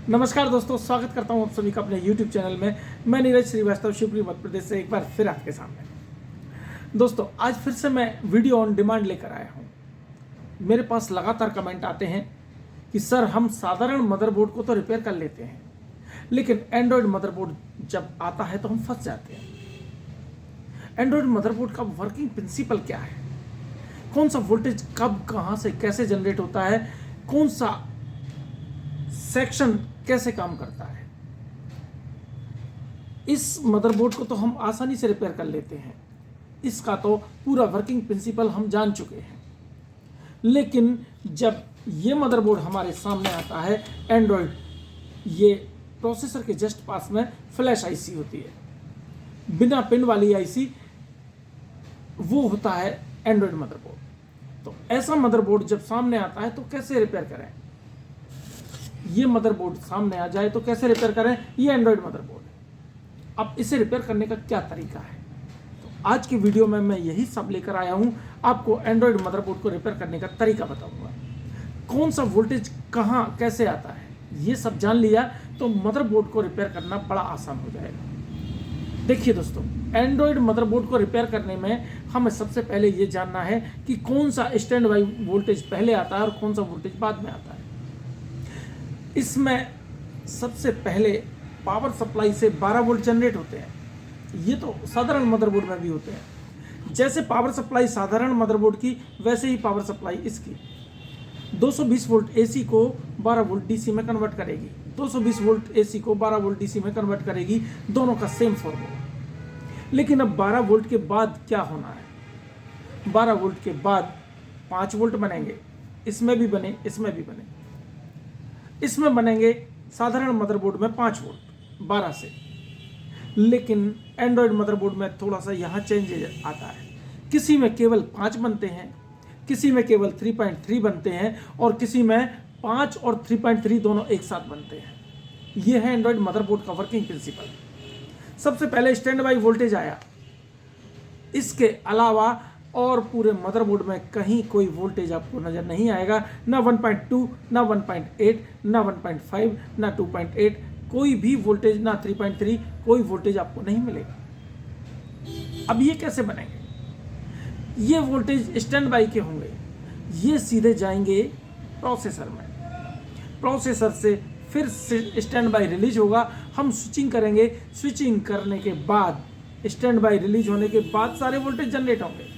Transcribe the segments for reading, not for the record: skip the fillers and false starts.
नमस्कार दोस्तों, स्वागत करता हूं आप सभी का अपने YouTube चैनल में। मैं नीरज श्रीवास्तव शिवपुरी मध्य प्रदेश से एक बार फिर आपके सामने। दोस्तों, आज फिर से मैं वीडियो ऑन डिमांड लेकर आया हूं। मेरे पास लगातार कमेंट आते हैं कि सर, हम साधारण मदरबोर्ड को तो रिपेयर कर लेते हैं, लेकिन एंड्रॉयड मदरबोर्ड जब आता है तो हम फंस जाते हैं। एंड्रॉयड मदरबोर्ड का वर्किंग प्रिंसिपल क्या है, कौन सा वोल्टेज कब कहां से कैसे जनरेट होता है, कौन सा सेक्शन कैसे काम करता है, इस मदरबोर्ड को तो हम आसानी से रिपेयर कर लेते हैं। इसका तो पूरा वर्किंग प्रिंसिपल हम जान चुके हैं। लेकिन जब ये मदरबोर्ड हमारे सामने आता है एंड्रॉयड, ये प्रोसेसर के जस्ट पास में फ्लैश आईसी होती है, बिना पिन वाली आईसी, वो होता है एंड्रॉयड मदरबोर्ड। तो ऐसा मदरबोर्ड जब सामने आता है तो कैसे रिपेयर करें? ये मदरबोर्ड सामने आ जाए तो कैसे रिपेयर करें? ये एंड्रॉयड मदरबोर्ड है। अब इसे रिपेयर करने का क्या तरीका है? तो आज की वीडियो में मैं यही सब लेकर आया हूं। आपको एंड्रॉयड मदरबोर्ड को रिपेयर करने का तरीका बताऊंगा। कौन सा वोल्टेज कहां कैसे आता है, ये सब जान लिया तो मदरबोर्ड को रिपेयर करना बड़ा आसान हो जाएगा। देखिए दोस्तों, एंड्रॉयड मदरबोर्ड को रिपेयर करने में हमें सबसे पहले ये जानना है कि कौन सा स्टैंड बाई वोल्टेज पहले आता है और कौन सा वोल्टेज बाद में आता है। इसमें सबसे पहले पावर सप्लाई से 12 वोल्ट जनरेट होते हैं। ये तो साधारण मदरबोर्ड में भी होते हैं। जैसे पावर सप्लाई साधारण मदरबोर्ड की, वैसे ही पावर सप्लाई इसकी 220 वोल्ट एसी को 12 वोल्ट डीसी में कन्वर्ट करेगी, 220 वोल्ट एसी को 12 वोल्ट डीसी में कन्वर्ट करेगी। दोनों का सेम फॉर्मूला। लेकिन अब 12 वोल्ट के बाद क्या होना है? 12 वोल्ट के बाद 5 वोल्ट बनेंगे, इसमें भी बने, इसमें भी बने। इसमें बनेंगे साधारण मदरबोर्ड में 5 वोल्ट 12 से। लेकिन एंड्रॉयड मदरबोर्ड में थोड़ा सा यहाँ चेंज आता है। किसी में केवल 5 बनते हैं, किसी में केवल 3.3 बनते हैं, और किसी में 5 और 3.3 दोनों एक साथ बनते हैं। यह है एंड्रॉयड मदरबोर्ड का वर्किंग प्रिंसिपल। सबसे पहले स्टैंड बाई वोल्टेज आया। इसके अलावा और पूरे मदरबोर्ड में कहीं कोई वोल्टेज आपको नजर नहीं आएगा। ना 1.2, ना 1.8, ना 1.5, ना 2.8, कोई भी वोल्टेज, ना 3.3, कोई वोल्टेज आपको नहीं मिलेगा। अब ये कैसे बनेंगे? ये वोल्टेज स्टैंड बाई के होंगे, ये सीधे जाएंगे प्रोसेसर में। प्रोसेसर से फिर स्टैंड बाई रिलीज होगा। हम स्विचिंग करेंगे। स्विचिंग करने के बाद, स्टैंड बाई रिलीज होने के बाद सारे वोल्टेज जनरेट होंगे।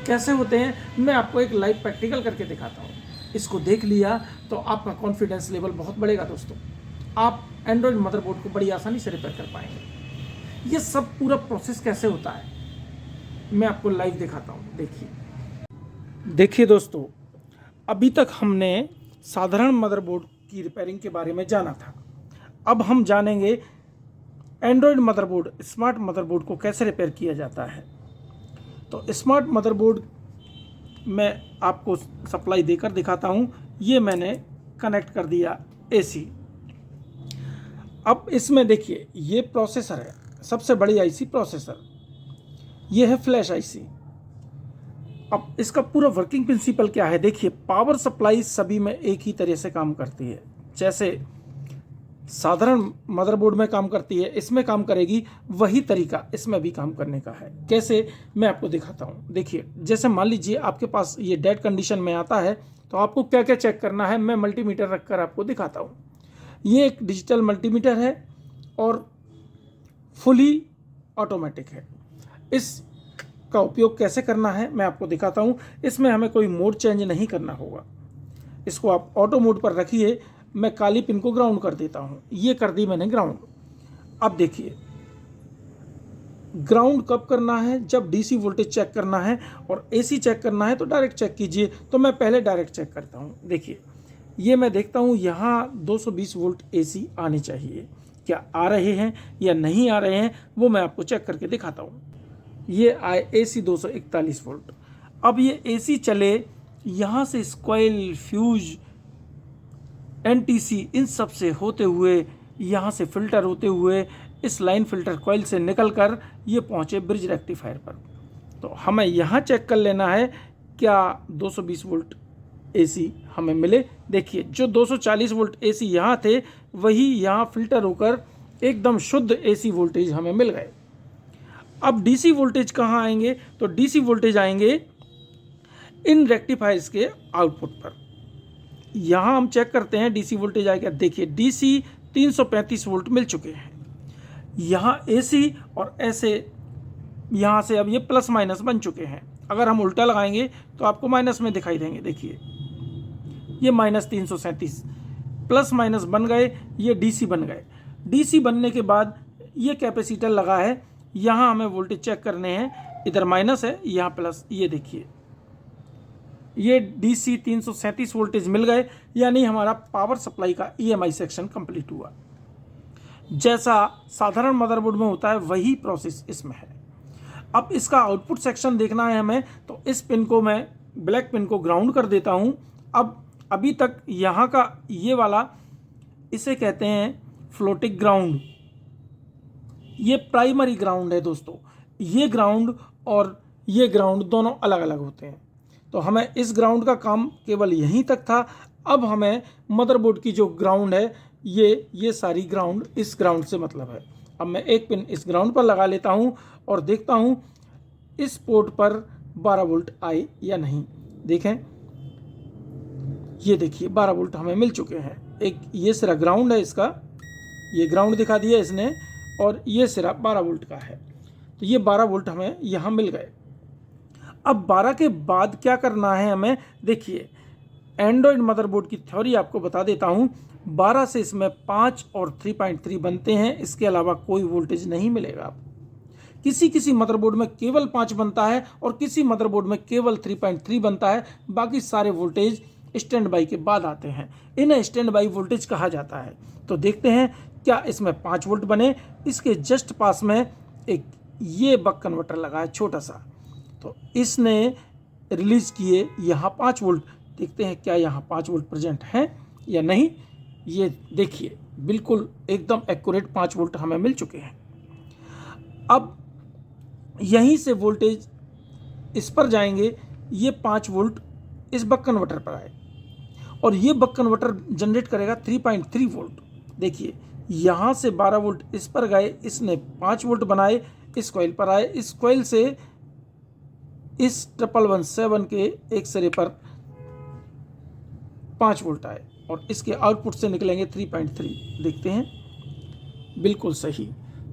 कैसे होते हैं, मैं आपको एक लाइव प्रैक्टिकल करके दिखाता हूँ। इसको देख लिया तो आपका कॉन्फिडेंस लेवल बहुत बढ़ेगा दोस्तों। आप एंड्रॉयड मदरबोर्ड को बड़ी आसानी से रिपेयर कर पाएंगे। ये सब पूरा प्रोसेस कैसे होता है, मैं आपको लाइव दिखाता हूँ। देखिए दोस्तों, अभी तक हमने साधारण मदरबोर्ड की रिपेयरिंग के बारे में जाना था। अब हम जानेंगे एंड्रॉयड मदरबोर्ड, स्मार्ट मदरबोर्ड को कैसे रिपेयर किया जाता है। तो स्मार्ट मदरबोर्ड में आपको सप्लाई देकर दिखाता हूँ। ये मैंने कनेक्ट कर दिया एसी। अब इसमें देखिए, ये प्रोसेसर है, सबसे बड़ी आईसी प्रोसेसर। ये है फ्लैश आईसी। अब इसका पूरा वर्किंग प्रिंसिपल क्या है? देखिए, पावर सप्लाई सभी में एक ही तरह से काम करती है। जैसे साधारण मदरबोर्ड में काम करती है, इसमें काम करेगी, वही तरीका इसमें भी काम करने का है। कैसे, मैं आपको दिखाता हूँ। देखिए, जैसे मान लीजिए आपके पास ये डेड कंडीशन में आता है, तो आपको क्या क्या चेक करना है, मैं मल्टीमीटर रखकर आपको दिखाता हूँ। ये एक डिजिटल मल्टीमीटर है और फुली ऑटोमेटिक है। इसका उपयोग कैसे करना है मैं आपको दिखाता हूँ। इसमें हमें कोई मोड चेंज नहीं करना होगा। इसको आप ऑटो मोड पर रखिए। मैं काली पिन को ग्राउंड कर देता हूं। ये कर दी मैंने ग्राउंड। अब देखिए, ग्राउंड कब करना है? जब डीसी वोल्टेज चेक करना है, और एसी चेक करना है तो डायरेक्ट चेक कीजिए। तो मैं पहले डायरेक्ट चेक करता हूं। देखिए, ये मैं देखता हूं यहाँ 220 वोल्ट एसी आने चाहिए। क्या आ रहे हैं या नहीं आ रहे हैं, वो मैं आपको चेक करके दिखाता हूँ। ये आए एसी 241 वोल्ट। अब ये एसी चले, यहाँ से स्क्वाइल, फ्यूज, एनटीसी, इन सब से होते हुए, यहाँ से फिल्टर होते हुए, इस लाइन फिल्टर कॉइल से निकलकर ये पहुँचे ब्रिज रेक्टिफायर पर। तो हमें यहाँ चेक कर लेना है क्या 220 वोल्ट AC हमें मिले। देखिए जो 240 वोल्ट AC यहाँ थे वही यहाँ फिल्टर होकर एकदम शुद्ध AC वोल्टेज हमें मिल गए। अब DC वोल्टेज कहाँ आएंगे? तो DC वोल्टेज आएंगे इन रेक्टिफायर्स के आउटपुट पर। यहाँ हम चेक करते हैं DC वोल्टेज आएगा। देखिए DC 335 वोल्ट मिल चुके हैं। यहाँ AC और ऐसे यहाँ से अब ये प्लस माइनस बन चुके हैं। अगर हम उल्टा लगाएंगे तो आपको माइनस में दिखाई देंगे। देखिए ये -337 प्लस माइनस बन गए, ये DC बन गए। DC बनने के बाद ये कैपेसिटर लगा है, यहाँ हमें वोल्टेज चेक करने हैं। इधर माइनस है, यहाँ प्लस। ये देखिए ये DC 337 वोल्टेज मिल गए, यानी हमारा पावर सप्लाई का EMI सेक्शन कंप्लीट हुआ। जैसा साधारण मदरबोर्ड में होता है वही प्रोसेस इसमें है। अब इसका आउटपुट सेक्शन देखना है हमें, तो इस पिन को मैं ब्लैक पिन को ग्राउंड कर देता हूं। अब अभी तक यहाँ का ये वाला, इसे कहते हैं फ्लोटिंग ग्राउंड, ये प्राइमरी ग्राउंड है दोस्तों। ये ग्राउंड और ये ग्राउंड दोनों अलग अलग होते हैं, तो हमें इस ग्राउंड का काम केवल यहीं तक था। अब हमें मदरबोर्ड की जो ग्राउंड है, ये सारी ग्राउंड इस ग्राउंड से मतलब है। अब मैं एक पिन इस ग्राउंड पर लगा लेता हूं और देखता हूं इस पोर्ट पर 12 वोल्ट आए या नहीं। देखें, ये देखिए 12 वोल्ट हमें मिल चुके हैं। एक ये सिरा ग्राउंड है इसका, ये ग्राउंड दिखा दिया इसने, और ये सिरा 12 वोल्ट का है। तो ये 12 वोल्ट हमें यहाँ मिल गए। अब 12 के बाद क्या करना है हमें? देखिए एंड्रॉयड मदरबोर्ड की थ्योरी आपको बता देता हूँ। 12 से इसमें 5 और 3.3 बनते हैं, इसके अलावा कोई वोल्टेज नहीं मिलेगा आपको। किसी मदरबोर्ड में केवल 5 बनता है और किसी मदरबोर्ड में केवल 3.3 बनता है। बाकी सारे वोल्टेज स्टैंड बाई के बाद आते हैं, इन्हें स्टैंड बाई वोल्टेज कहा जाता है। तो देखते हैं क्या इसमें 5 वोल्ट बने। इसके जस्ट पास में एक ये बक कन्वर्टर लगा है छोटा सा, तो इसने रिलीज किए यहाँ 5 वोल्ट। देखते हैं क्या यहाँ 5 वोल्ट प्रेजेंट है या नहीं। ये देखिए बिल्कुल एकदम एक्यूरेट 5 वोल्ट हमें मिल चुके हैं। अब यहीं से वोल्टेज इस पर जाएंगे, ये 5 वोल्ट इस बक कन्वर्टर पर आए और ये बक कन्वर्टर जनरेट करेगा 3.3 वोल्ट। देखिए यहाँ से 12 वोल्ट इस पर गए, इसने 5 वोल्ट बनाए, इस कॉइल पर आए, इस कॉइल से इस 1117 के एक सिरे पर 5 वोल्ट आए और इसके आउटपुट से निकलेंगे 3.3। देखते हैं बिल्कुल सही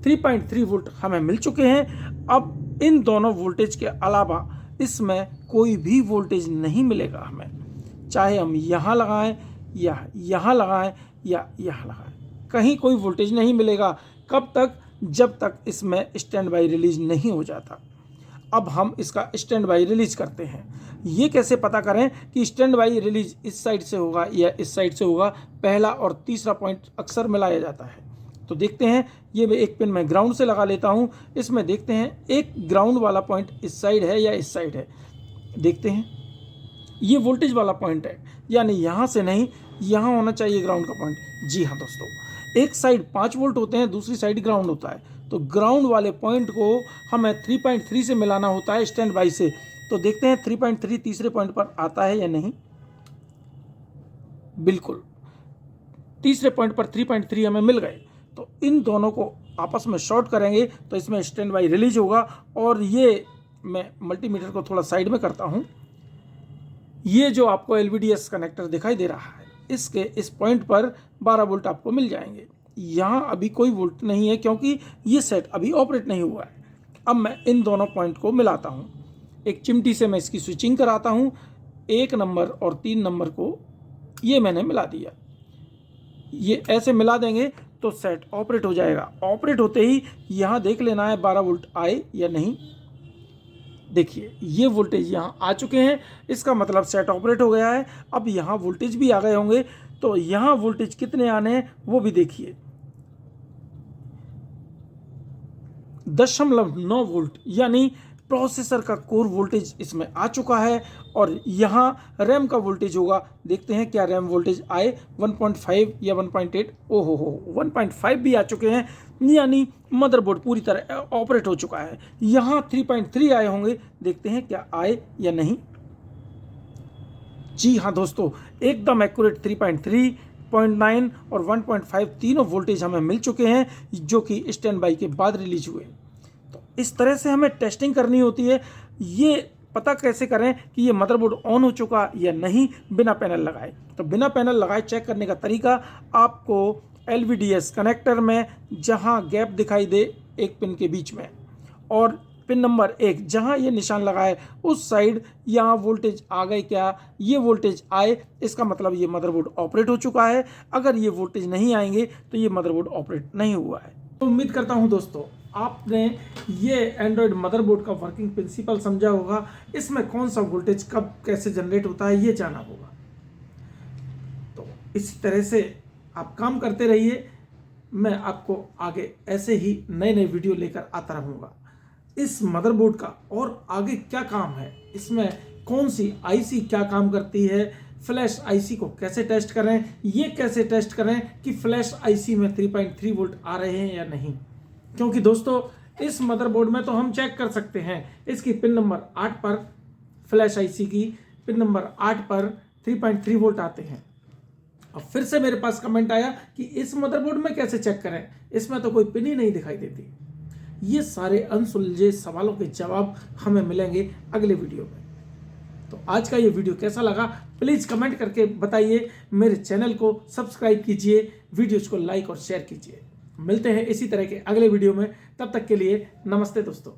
3.3 वोल्ट हमें मिल चुके हैं। अब इन दोनों वोल्टेज के अलावा इसमें कोई भी वोल्टेज नहीं मिलेगा हमें, चाहे हम यहाँ लगाएं या यहाँ लगाएं या यहाँ लगाएं, कहीं कोई वोल्टेज नहीं मिलेगा। कब तक? जब तक इसमें स्टैंड बाई रिलीज नहीं हो जाता। अब हम इसका स्टैंड बाई रिलीज करते हैं। ये कैसे पता करें कि स्टैंड बाई रिलीज इस साइड से होगा या इस साइड से होगा? पहला और तीसरा पॉइंट अक्सर मिलाया जाता है। तो देखते हैं, ये मैं एक पिन में ग्राउंड से लगा लेता हूँ। इसमें देखते हैं एक ग्राउंड वाला पॉइंट इस साइड है या इस साइड है। देखते हैं ये वोल्टेज वाला पॉइंट है, यानी यहाँ से नहीं, यहाँ होना चाहिए ग्राउंड का पॉइंट। जी हाँ दोस्तों, एक साइड 5 वोल्ट होते हैं, दूसरी साइड ग्राउंड होता है। तो ग्राउंड वाले पॉइंट को हमें 3.3 से मिलाना होता है स्टैंड बाई से। तो देखते हैं 3.3 तीसरे पॉइंट पर आता है या नहीं। बिल्कुल तीसरे पॉइंट पर 3.3 हमें मिल गए। तो इन दोनों को आपस में शॉर्ट करेंगे तो इसमें स्टैंड बाई रिलीज होगा। और ये मैं मल्टीमीटर को थोड़ा साइड में करता हूँ। ये जो आपको LVDS कनेक्टर दिखाई दे रहा है, इसके इस पॉइंट पर 12 वोल्ट आपको मिल जाएंगे। यहाँ अभी कोई वोल्ट नहीं है क्योंकि ये सेट अभी ऑपरेट नहीं हुआ है। अब मैं इन दोनों पॉइंट को मिलाता हूँ। एक चिमटी से मैं इसकी स्विचिंग कराता हूँ। 1 नंबर और 3 नंबर को ये मैंने मिला दिया। ये ऐसे मिला देंगे तो सेट ऑपरेट हो जाएगा। ऑपरेट होते ही यहाँ देख लेना है 12 वोल्ट आए या नहीं। देखिए ये वोल्टेज यहाँ आ चुके हैं, इसका मतलब सेट ऑपरेट हो गया है। अब यहाँ वोल्टेज भी आ गए होंगे, तो यहाँ वोल्टेज कितने आने हैं वो भी देखिए। 0.9 वोल्ट, यानी प्रोसेसर का कोर वोल्टेज इसमें आ चुका है। और यहाँ रैम का वोल्टेज होगा। देखते हैं क्या रैम वोल्टेज आए, 1.5 या 1.8। ओहो हो 1.5 भी आ चुके हैं, यानी मदरबोर्ड पूरी तरह ऑपरेट हो चुका है। यहाँ 3.3 आए होंगे, देखते हैं क्या आए या नहीं। जी हाँ दोस्तों, एकदम एक्यूरेट 3.3, 0.9 और 1.5 तीनों वोल्टेज हमें मिल चुके हैं, जो कि स्टैंड बाई के बाद रिलीज हुए। तो इस तरह से हमें टेस्टिंग करनी होती है। ये पता कैसे करें कि ये मदरबोर्ड ऑन हो चुका या नहीं बिना पैनल लगाए? तो बिना पैनल लगाए चेक करने का तरीका, आपको LVDS कनेक्टर में जहां गैप दिखाई दे एक पिन के बीच में, और पिन नंबर 1 जहां ये निशान लगा है उस साइड, यहाँ वोल्टेज आ गए क्या? ये वोल्टेज आए, इसका मतलब ये मदरबोर्ड ऑपरेट हो चुका है। अगर ये वोल्टेज नहीं आएंगे तो ये मदरबोर्ड ऑपरेट नहीं हुआ है। तो उम्मीद करता हूं दोस्तों आपने ये एंड्रॉयड मदरबोर्ड का वर्किंग प्रिंसिपल समझा होगा। इसमें कौन सा वोल्टेज कब कैसे जनरेट होता है ये जाना होगा। तो इसी तरह से आप काम करते रहिए, मैं आपको आगे ऐसे ही नए नए वीडियो लेकर आता रहूँगा। इस मदरबोर्ड का और आगे क्या काम है, इसमें कौन सी आईसी क्या काम करती है, फ्लैश आईसी को कैसे टेस्ट करें, ये कैसे टेस्ट करें कि फ्लैश आईसी में 3.3 वोल्ट आ रहे हैं या नहीं। क्योंकि दोस्तों इस मदरबोर्ड में तो हम चेक कर सकते हैं, इसकी पिन नंबर 8 पर, फ्लैश आईसी की पिन नंबर 8 पर 3.3 वोल्ट आते हैं। अब फिर से मेरे पास कमेंट आया कि इस मदरबोर्ड में कैसे चेक करें, इसमें तो कोई पिन ही नहीं दिखाई देती। ये सारे अनसुलझे सवालों के जवाब हमें मिलेंगे अगले वीडियो में। तो आज का ये वीडियो कैसा लगा प्लीज़ कमेंट करके बताइए। मेरे चैनल को सब्सक्राइब कीजिए, वीडियोज को लाइक और शेयर कीजिए। मिलते हैं इसी तरह के अगले वीडियो में, तब तक के लिए नमस्ते दोस्तों।